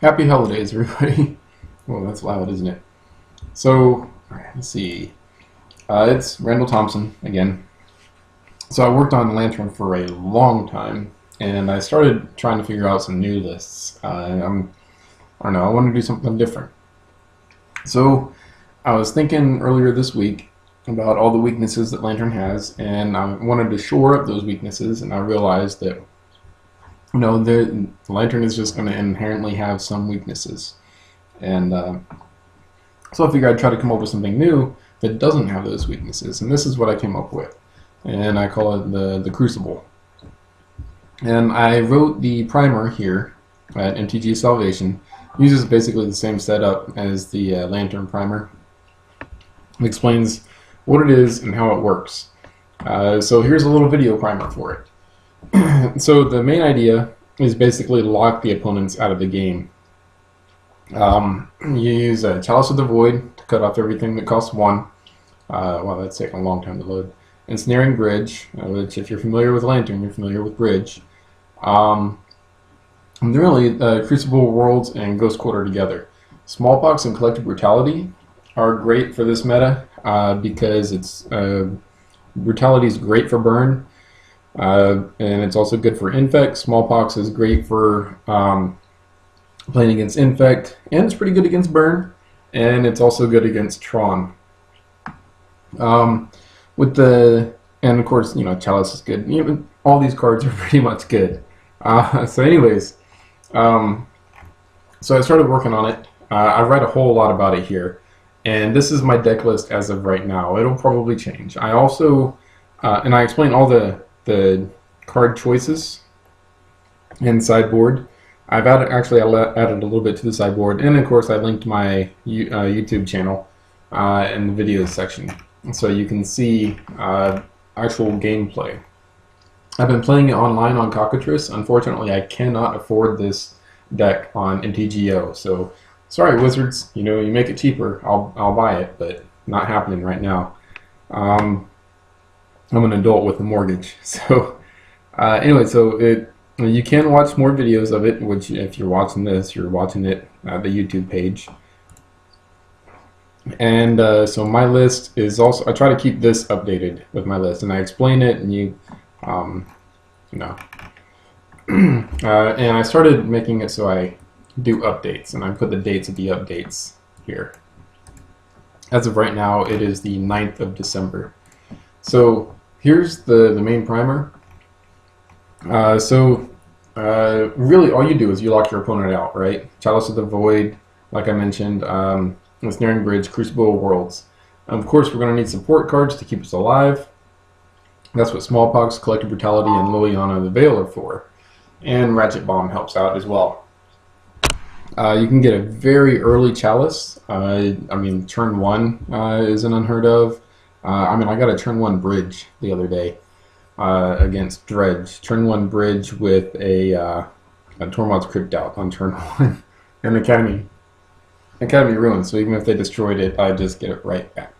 Happy holidays, everybody. Well, that's loud, isn't it? So, let's see. It's Randall Thompson again. So I worked on Lantern for a long time, and I started trying to figure out some new lists. I don't know, I want to do something different. So I was thinking earlier this week about all the weaknesses that Lantern has, and I wanted to shore up those weaknesses, and I realized that the Lantern is just going to inherently have some weaknesses. And so I figured I'd try to come up with something new that doesn't have those weaknesses, and this is what I came up with. And I call it the Crucible. And I wrote the primer here at MTG Salvation. It uses basically the same setup as the Lantern primer. It explains what it is and how it works. So here's a little video primer for it. So the main idea is basically lock the opponents out of the game. You use a Chalice of the Void to cut off everything that costs 1. Wow, that's taking a long time to load. Ensnaring Bridge, which if you're familiar with Lantern, you're familiar with Bridge. And really, Crucible Worlds and Ghost Quarter together. Smallpox and Collective Brutality are great for this meta because it's Brutality is great for burn, and it's also good for infect. Smallpox is great for playing against infect, and it's pretty good against burn, and it's also good against Tron. And of course, Chalice is good. All these cards are pretty much good. So anyways, so I started working on it. I write a whole lot about it here, and this is my deck list as of right now. It'll probably change. I also, and I explain all the card choices in sideboard. I've added a little bit to the sideboard, and of course I linked my YouTube channel in the videos section, so you can see actual gameplay. I've been playing it online on Cockatrice. Unfortunately, I cannot afford this deck on MTGO, so sorry, Wizards. You make it cheaper, I'll buy it, but not happening right now. I'm an adult with a mortgage, so anyway, so you can watch more videos of it, which if you're watching this, you're watching it at the YouTube page. And so my list is also, I try to keep this updated with my list, and I explain it, and and I started making it so I do updates, and I put the dates of the updates here. As of right now, it is the 9th of December. So here's the main primer. Really all you do is you lock your opponent out, right? Chalice of the Void, like I mentioned, Ensnaring Bridge, Crucible Worlds. Of course, we're going to need support cards to keep us alive. That's what Smallpox, Collective Brutality, and Liliana the Veil are for. And Ratchet Bomb helps out as well. You can get a very early Chalice. I mean, turn 1 isn't unheard of. I got a turn 1 Bridge the other day against Dredge. Turn 1 Bridge with a Tormod's Crypt out on turn 1. And Academy Ruins, so even if they destroyed it, I just get it right back.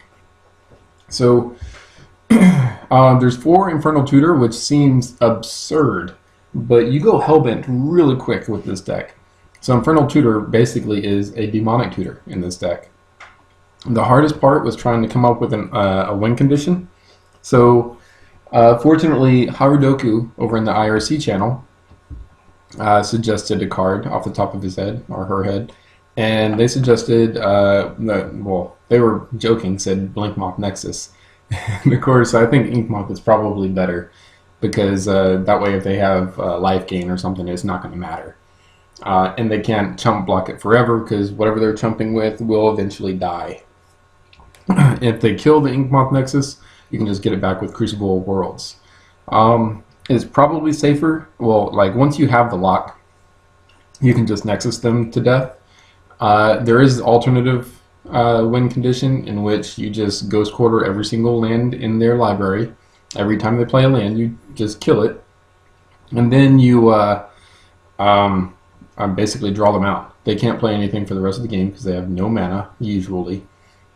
So there's 4 Infernal Tutor, which seems absurd, but you go Hellbent really quick with this deck. So Infernal Tutor basically is a demonic tutor in this deck. The hardest part was trying to come up with a win condition. So fortunately, Harudoku over in the IRC channel suggested a card off the top of his head, or her head, and they suggested, they were joking, said Blinkmoth Nexus. And of course, I think Inkmoth is probably better, because that way if they have life gain or something, it's not going to matter. And they can't chump block it forever, because whatever they're chumping with will eventually die. If they kill the Inkmoth Nexus, you can just get it back with Crucible Worlds. It's probably safer. Well, like once you have the lock, you can just Nexus them to death. There is an alternative win condition in which you just Ghost Quarter every single land in their library. Every time they play a land, you just kill it, and then you basically draw them out. They can't play anything for the rest of the game because they have no mana, usually.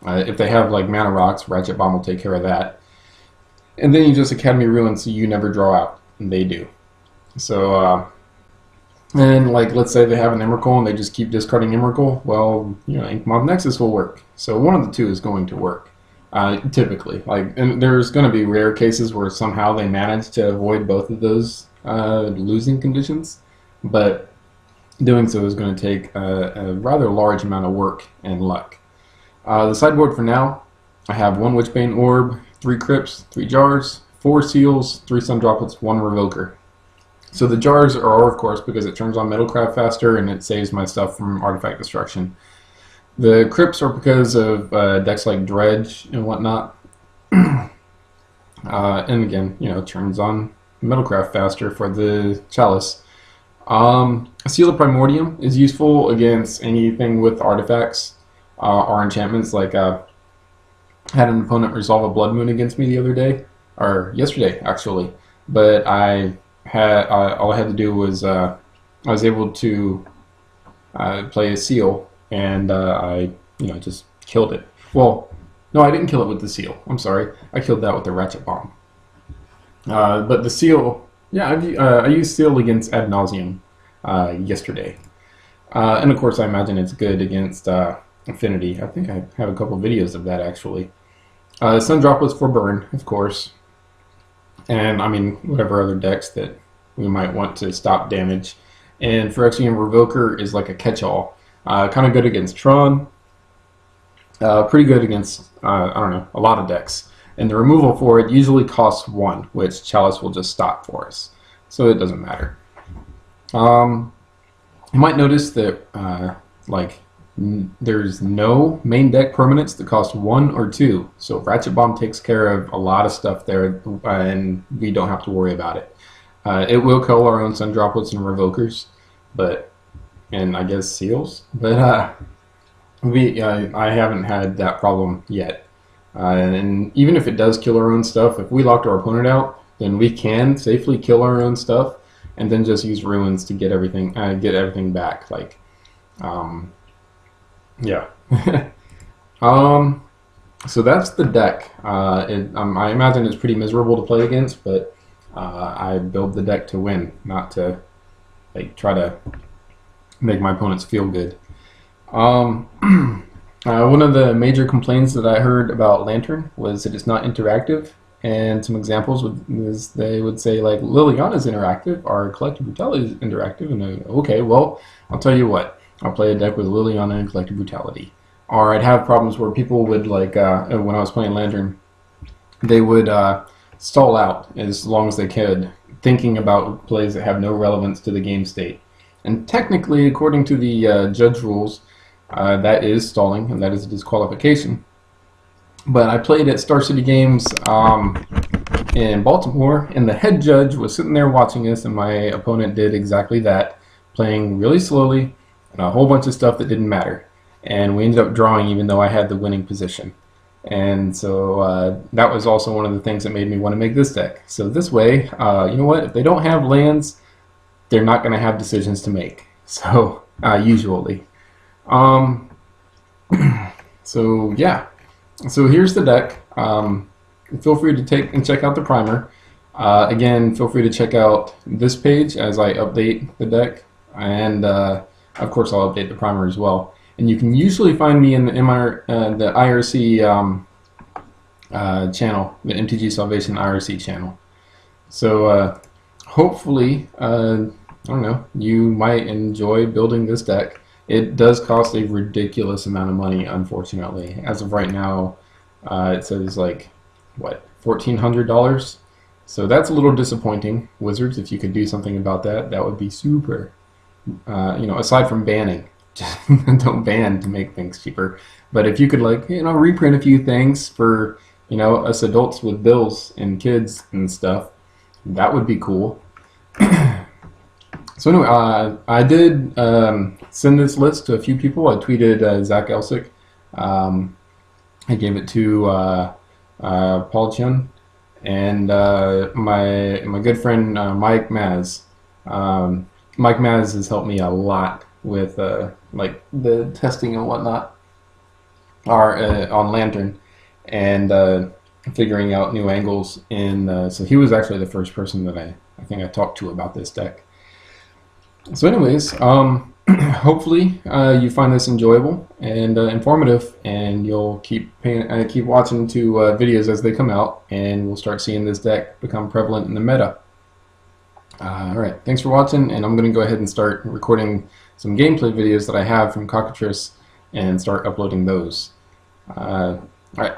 If they have like mana rocks, Ratchet Bomb will take care of that. And then you just Academy Ruin, so you never draw out, and they do. So And like, let's say they have an Emrakul and they just keep discarding Emrakul, well, Ink Moth Nexus will work. So one of the two is going to work, typically. Like, and there's going to be rare cases where somehow they manage to avoid both of those losing conditions, but doing so is going to take a rather large amount of work and luck. The sideboard for now, I have 1 Witchbane Orb, 3 Crypts, 3 Jars, 4 Seals, 3 Sun Droplets, 1 Revoker. So the jars are, of course, because it turns on Metalcraft faster and it saves my stuff from artifact destruction. The crypts are because of decks like Dredge and whatnot. And again, it turns on Metalcraft faster for the Chalice. A Seal of Primordium is useful against anything with artifacts or enchantments. Like I had an opponent resolve a Blood Moon against me the other day, or yesterday actually, but all I had to do was I was able to play a seal, and I just killed it. Well, no, I didn't kill it with the seal. I'm sorry, I killed that with the Ratchet Bomb. But the seal, yeah, I used seal against Ad Nauseam yesterday, and of course I imagine it's good against Affinity. I think I have a couple videos of that actually. Sun Droplets for burn, of course. And I mean, whatever other decks that we might want to stop damage. And Phyrexian Revoker is like a catch-all. Kind of good against Tron. Pretty good against, I don't know, a lot of decks. And the removal for it usually costs 1, which Chalice will just stop for us. So it doesn't matter. You might notice that, there's no main deck permanents that cost 1 or 2. So Ratchet Bomb takes care of a lot of stuff there, and we don't have to worry about it. It will kill our own Sun Droplets and Revokers, and I guess Seals, but I haven't had that problem yet. And even if it does kill our own stuff, if we locked our opponent out, then we can safely kill our own stuff, and then just use Ruins to get everything back. Like, yeah. So that's the deck. I imagine it's pretty miserable to play against, but I build the deck to win, not to try to make my opponents feel good. One of the major complaints that I heard about Lantern was that it's not interactive, and some examples was they would say like Liliana's interactive, or Collective Brutality is interactive, and okay, well, I'll tell you what. I'll play a deck with Liliana and Collective Brutality. Or I'd have problems where people would, when I was playing Lantern, they would stall out as long as they could, thinking about plays that have no relevance to the game state. And technically, according to the judge rules, that is stalling, and that is a disqualification. But I played at Star City Games in Baltimore, and the head judge was sitting there watching us, and my opponent did exactly that, playing really slowly, and a whole bunch of stuff that didn't matter. And we ended up drawing even though I had the winning position. And so that was also one of the things that made me want to make this deck. So this way, you know what, if they don't have lands, they're not going to have decisions to make. So, usually. So yeah. So here's the deck. Feel free to take and check out the primer. Again, feel free to check out this page as I update the deck. And of course, I'll update the primer as well. And you can usually find me in the IRC channel, the MTG Salvation IRC channel. So hopefully, I don't know, you might enjoy building this deck. It does cost a ridiculous amount of money, unfortunately. As of right now, it says like, what, $1,400? So that's a little disappointing. Wizards, if you could do something about that, that would be super. Aside from banning, don't ban to make things cheaper. But if you could reprint a few things for, us adults with bills and kids and stuff, that would be cool. So anyway, I did send this list to a few people. I tweeted Zach Elsick. I gave it to Paul Chun and my good friend Mike Maz. Mike Maz has helped me a lot with the testing and whatnot, on Lantern, and figuring out new angles. And so he was actually the first person that I think I talked to about this deck. So anyways, hopefully you find this enjoyable and informative, and you'll keep watching to videos as they come out, and we'll start seeing this deck become prevalent in the meta. All right, thanks for watching, and I'm going to go ahead and start recording some gameplay videos that I have from Cockatrice and start uploading those. All right.